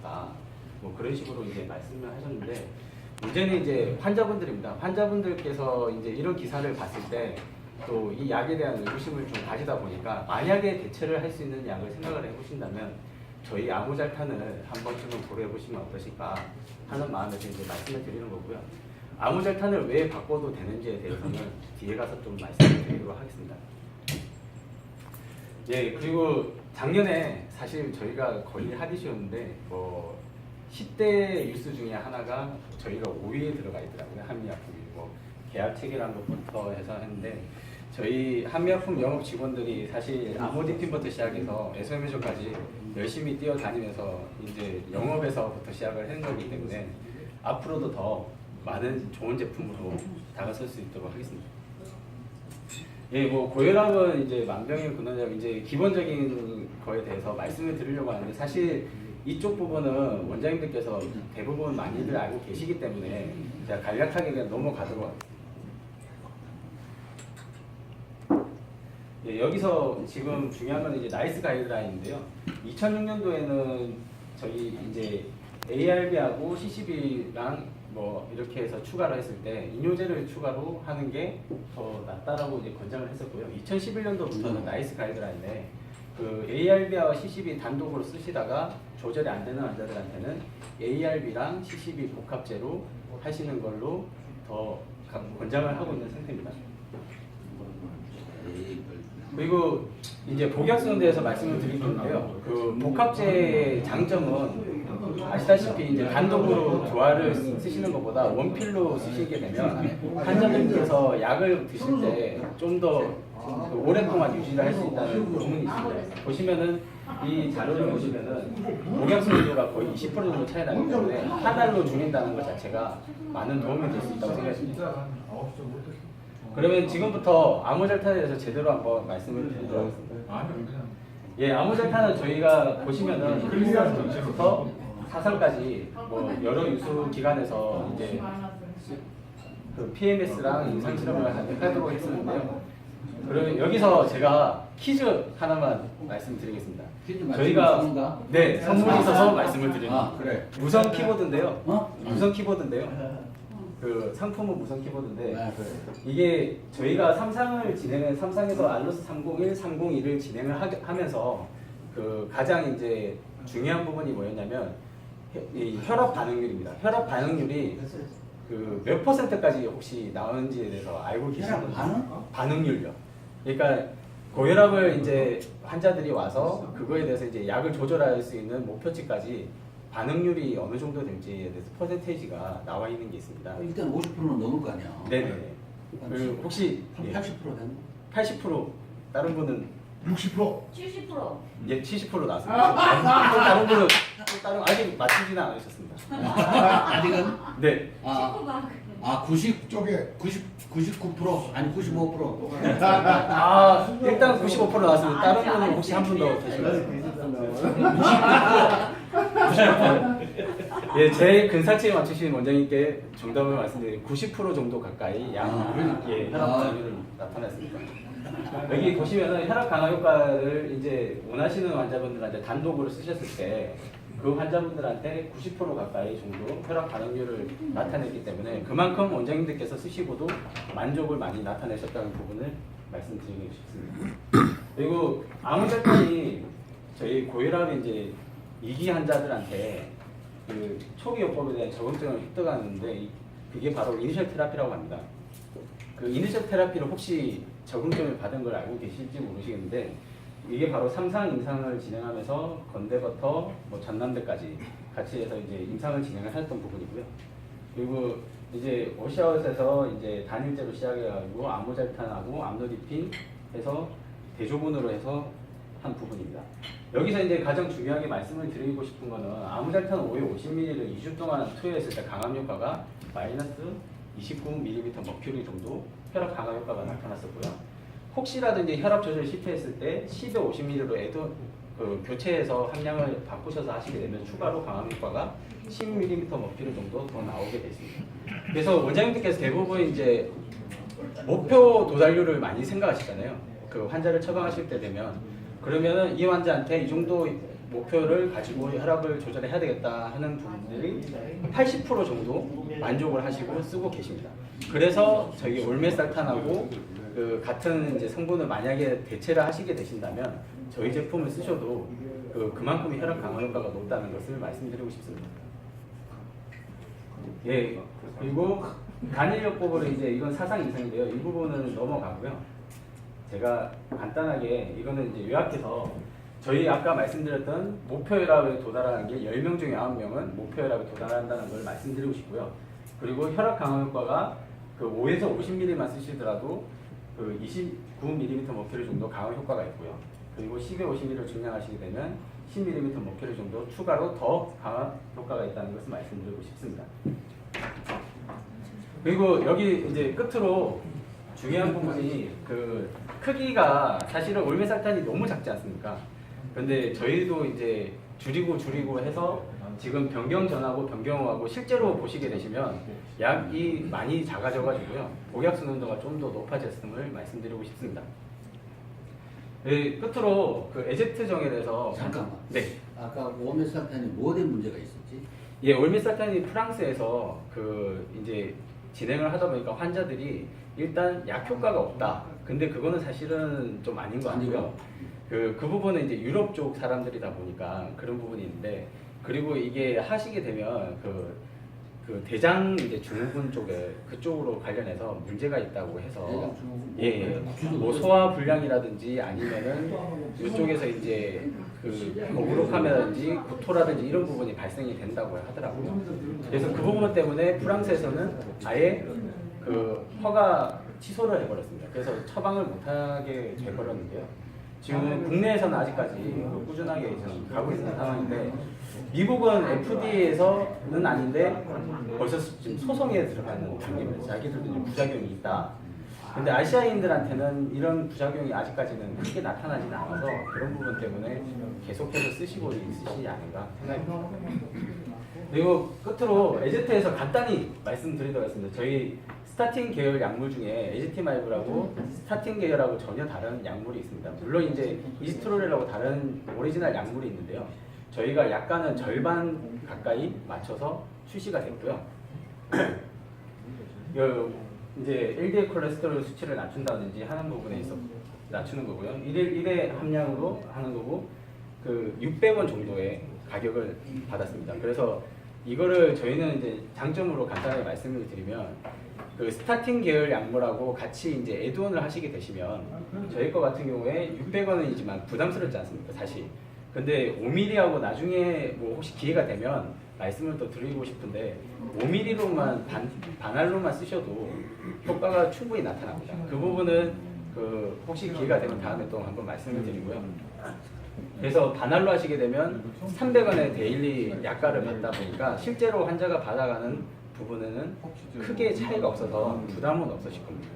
어떠실까? 뭐 그런 식으로 이제 말씀을 하셨는데 문제는 이제 환자분들입니다. 환자분들께서 이제 이런 기사를 봤을 때 또 이 약에 대한 의구심을 좀 가지다 보니까 만약에 대체를 할 수 있는 약을 생각을 해보신다면 저희 아무잘탄을 한 번쯤은 고려해 보시면 어떠실까 하는 마음에서 이제 말씀을 드리는 거고요. 아무잘탄을 왜 바꿔도 되는지에 대해서는 뒤에 가서 좀 말씀을 드리도록 하겠습니다. 예, 그리고 작년에 사실 저희가 거의 핫이슈였는데 뭐 10대 뉴스 중에 하나가 저희가 5위에 들어가 있더라고요. 한미약품이 뭐 계약 체결한 것부터 해서 했는데 저희 한미약품 영업 직원들이 사실 아모디핀부터 시작해서 에소메조까지 열심히 뛰어다니면서 이제 영업에서부터 시작을 한 거기 때문에 앞으로도 더 많은 좋은 제품으로 다가설 수 있도록 하겠습니다. 예, 뭐 고혈압은 이제 만병의 이제 기본적인 거에 대해서 말씀을 드리려고 하는데 사실 이쪽 부분은 원장님들께서 대부분 많이들 알고 계시기 때문에 제가 간략하게 그냥 넘어가도록 하겠습니다. 예, 여기서 지금 중요한 건 이제 나이스 가이드라인인데요. 2006년도에는 저희 이제 ARB하고 CCB랑 뭐 이렇게 해서 추가를 했을 때 이뇨제를 추가로 하는 게 더 낫다라고 이제 권장을 했었고요. 2011년도부터는 나이스 가이드라인에 그 ARB와 CCB 단독으로 쓰시다가 조절이 안 되는 환자들한테는 ARB랑 CCB 복합제로 하시는 걸로 더 권장을 하고 있는 상태입니다. 그리고 이제 복약수에 대해서 말씀을 드릴 건데요. 그 복합제의 장점은 아시다시피 이제 단독으로 조화를 쓰시는 것보다 원필로 쓰시게 되면 환자분께서 약을 드실 때 좀 더 오랫동안 유지를 할 수 있다는 부분이 있습니다. 보시면은 이 자료를 보시면은 복약수가 거의 20% 정도 차이 나기 때문에 한 알로 줄인다는 것 자체가 많은 도움이 될 수 있다고 생각합니다. 그러면 지금부터 아모잘탄에 대해서 제대로 한번 말씀을 드리도록 하겠습니다. 예, 아모잘탄은 저희가 보시면은 클리니컬부터 사설까지 뭐 여러 유수 기관에서 이제 그 PMS랑 임상 실험을 하도록 했었는데요. 그러면 여기서 제가 퀴즈 하나만 말씀드리겠습니다. 저희가 네 선물이 있어서 말씀을 드립니다. 그래. 무선 키보드인데요. 무선 키보드인데요. 그 상품은 무선 키보드인데 이게 저희가 삼상에서 알로스 301, 302를 진행을 하면서 그 가장 이제 중요한 부분이 뭐였냐면 이 혈압 반응률입니다. 혈압 반응률이 그 몇 %까지 혹시 나오는지에 대해서 알고 계시는 반응률요. 그러니까 고혈압을 이제 환자들이 와서 그거에 대해서 이제 약을 조절할 수 있는 목표치까지 반응률이 어느 정도 될지에 대해서 퍼센테이지가 나와 있는 게 있습니다. 일단 50%는 넘을 거 아니야. 네네. 그 혹시 80% 되는? 80% 다른 분은 60%? 70%. 예 70% 나왔습니다. 또 다른 분은 또 다른 아직 맞추지는 않으셨습니다. 아직은? 네. 아 90 쪽에 99% 아니 95%. 일단 95% 나왔습니다. 다른 분은 혹시 한 분 더 계신가요? 예, 제 근사치에 맞추신 원장님께 정답을 말씀드리면 90% 정도 가까이 혈압 반응률이 나타났습니다. 여기 보시면은 혈압 강화 효과를 이제 원하시는 환자분들한테 단독으로 쓰셨을 때 그 환자분들한테 90% 가까이 정도 혈압 반응률을 나타냈기 때문에 그만큼 원장님들께서 쓰시고도 만족을 많이 나타내셨다는 부분을 말씀드리고 싶습니다. 그리고 아무잘탄이 저희 고혈압 이제 2기 환자들한테 그 초기 요법에 대한 적응증을 획득하는데 그게 바로 이니셜 테라피라고 합니다. 그 이니셜 테라피를 혹시 적응증을 받은 걸 알고 계실지 모르시겠는데 이게 바로 3상 임상을 진행하면서 건대부터 뭐 전남대까지 같이 해서 이제 임상을 진행을 했던 부분이고요. 그리고 이제 워시아웃에서 이제 단일제로 시작해가지고 아모잘탄하고 암로디핀 해서 대조군으로 해서 한 부분입니다. 여기서 이제 가장 중요하게 말씀을 드리고 싶은 거는 아모잘탄 5회 50ml를 2주 동안 투여했을 때 강함 효과가 마이너스 29ml 머큐리 정도 혈압 강화 효과가 나타났었고요. 혹시라도 이제 혈압 조절 실패했을 때 10에 50ml로 교체해서 함량을 바꾸셔서 하시게 되면 추가로 강함 효과가 10ml 머큐리 정도 더 나오게 됐습니다. 그래서 원장님들께서 대부분 이제 목표 도달률을 많이 생각하시잖아요. 그 환자를 처방하실 때 되면 그러면은 이 환자한테 이 정도 목표를 가지고 혈압을 조절해야 되겠다 하는 분들이 80% 정도 만족을 하시고 쓰고 계십니다. 그래서 저희 올메살탄하고 그 같은 이제 성분을 만약에 대체를 하시게 되신다면 저희 제품을 쓰셔도 그만큼 혈압 강화 효과가 높다는 것을 말씀드리고 싶습니다. 예, 그리고 간인력법으로 이제 이건 사상 이상인데요. 이 부분은 넘어가고요. 제가 간단하게 이거는 이제 요약해서 저희 아까 말씀드렸던 목표 혈압에 도달하는 게 10명 중에 9명은 목표 혈압에 도달한다는 걸 말씀드리고 싶고요. 그리고 혈압 강화 효과가 그 5에서 50ml만 쓰시더라도 그 29mm 머큐리 정도 강화 효과가 있고요. 그리고 10에 50ml를 증량하시게 되면 10mm 머큐리 정도 추가로 더 강화 효과가 있다는 것을 말씀드리고 싶습니다. 그리고 여기 이제 끝으로 중요한 부분이 그 크기가 사실은 올메살탄이 너무 작지 않습니까? 근데 저희도 이제 줄이고 해서 지금 변경 전하고 변경하고 실제로 보시게 되시면 약이 많이 작아져 가지고요. 복약 순환도가 좀 더 높아졌음을 말씀드리고 싶습니다. 네, 끝으로 그 에제트정에 대해서 잠깐만. 네. 아까 올메살탄이 뭐에 문제가 있었지? 예, 올메살탄이 프랑스에서 그 이제 진행을 하다 보니까 환자들이 일단 약 효과가 없다. 근데 그거는 사실은 좀 아닌 것 같고요. 그 부분은 이제 유럽 쪽 사람들이다 보니까 그런 부분이 있는데, 그리고 이게 하시게 되면 그 대장 이제 증후군 쪽에 그쪽으로 관련해서 문제가 있다고 해서 예, 뭐 소화 불량이라든지 아니면은 이쪽에서 이제 그 거부록함이라든지 구토라든지 이런 부분이 발생이 된다고 하더라고요. 그래서 그 부분 때문에 프랑스에서는 아예 그 허가 취소를 해버렸습니다. 그래서 처방을 못하게 돼버렸는데요. 지금 국내에서는 아직까지 꾸준하게 지금 가고 있는 상황인데, 미국은 FDA에서는 아닌데 벌써 지금 소송에 들어가는 단계입니다. 자기들도 이제 부작용이 있다. 근데 아시아인들한테는 이런 부작용이 아직까지는 크게 나타나진 않아서 그런 부분 때문에 계속해서 쓰시고 있으시지 않은가 생각합니다. 그리고 끝으로 에제트에서 간단히 말씀드리도록 하겠습니다. 저희 스타틴 계열 약물 중에 에제티마이브라고 스타틴 계열하고 전혀 다른 약물이 있습니다. 물론 이제 이스트로렐하고 다른 오리지널 약물이 있는데요. 저희가 약간은 절반 가까이 맞춰서 출시가 됐고요. 이제 LDL 콜레스테롤 수치를 낮춘다든지 하는 부분에 있어 낮추는 거고요. 1회 함량으로 하는 거고, 그 600원 정도의 가격을 받았습니다. 그래서 이거를 저희는 이제 장점으로 간단하게 말씀을 드리면, 그 스타틴 계열 약물하고 같이 이제 애드온을 하시게 되시면 저희 거 같은 경우에 600원이지만 부담스럽지 않습니까, 사실. 근데 5mm하고 나중에 뭐 혹시 기회가 되면 말씀을 또 드리고 싶은데 5mm로만 반알로만 쓰셔도 효과가 충분히 나타납니다. 그 부분은 그 혹시 기회가 되면 다음에 또 한번 말씀을 드리고요. 그래서 반알로 하시게 되면 300원의 데일리 약가를 받다 보니까 실제로 환자가 받아가는 부분에는 크게 차이가 없어서 부담은 없으실 겁니다.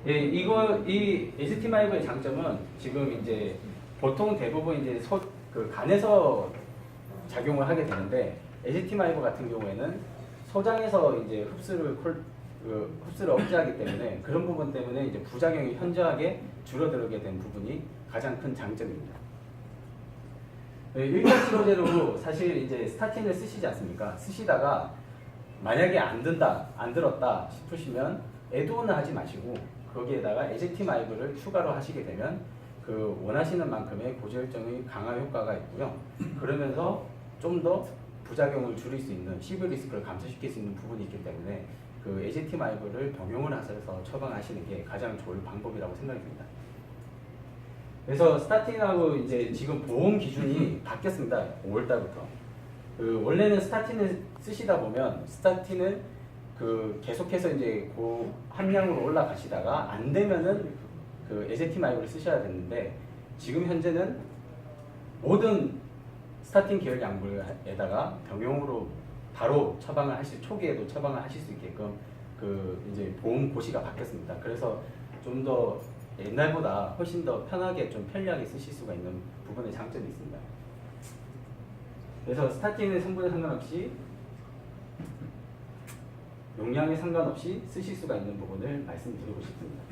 예, 이 에즈티마이브의 장점은 지금 이제 보통 대부분 이제 그 간에서 작용을 하게 되는데, 에즈티마이브 같은 경우에는 소장에서 이제 흡수를 억제하기 때문에 그런 부분 때문에 이제 부작용이 현저하게 줄어들게 된 부분이 가장 큰 장점입니다. 1차 치료제로 사실 이제 스타틴을 쓰시지 않습니까? 쓰시다가 만약에 안 들었다 싶으시면 애드온을 하지 마시고 거기에다가 에제티마이브를 추가로 하시게 되면 그 원하시는 만큼의 고지혈증의 강화 효과가 있고요. 그러면서 좀 더 부작용을 줄일 수 있는 CV 리스크를 감소시킬 수 있는 부분이 있기 때문에 그 에제티마이브를 병용을 하셔서 처방하시는 게 가장 좋은 방법이라고 생각이 듭니다. 그래서 스타틴하고 이제 지금 보험 기준이 바뀌었습니다. 5월달부터. 그 원래는 스타틴을 쓰시다 보면 스타틴을 그 계속해서 이제 그 함량으로 올라가시다가 안 되면은 그 에제티마이브를 쓰셔야 되는데, 지금 현재는 모든 스타틴 계열 약물에다가 병용으로 바로 처방을 초기에도 처방을 하실 수 있게끔 그 이제 보험 고시가 바뀌었습니다. 그래서 좀 더 옛날보다 훨씬 더 편하게 좀 편리하게 쓰실 수가 있는 부분의 장점이 있습니다. 그래서 스타틴의 성분에 상관없이 용량에 상관없이 쓰실 수가 있는 부분을 말씀드리고 싶습니다.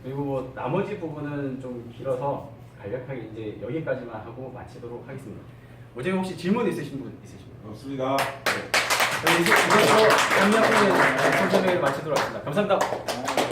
그리고 뭐 나머지 부분은 좀 길어서 간략하게 이제 여기까지만 하고 마치도록 하겠습니다. 원장님 혹시 질문 있으신 분 있으십니까? 없습니다. 저희 이것으로 3학년의 선생을 마치도록 하겠습니다. 감사합니다.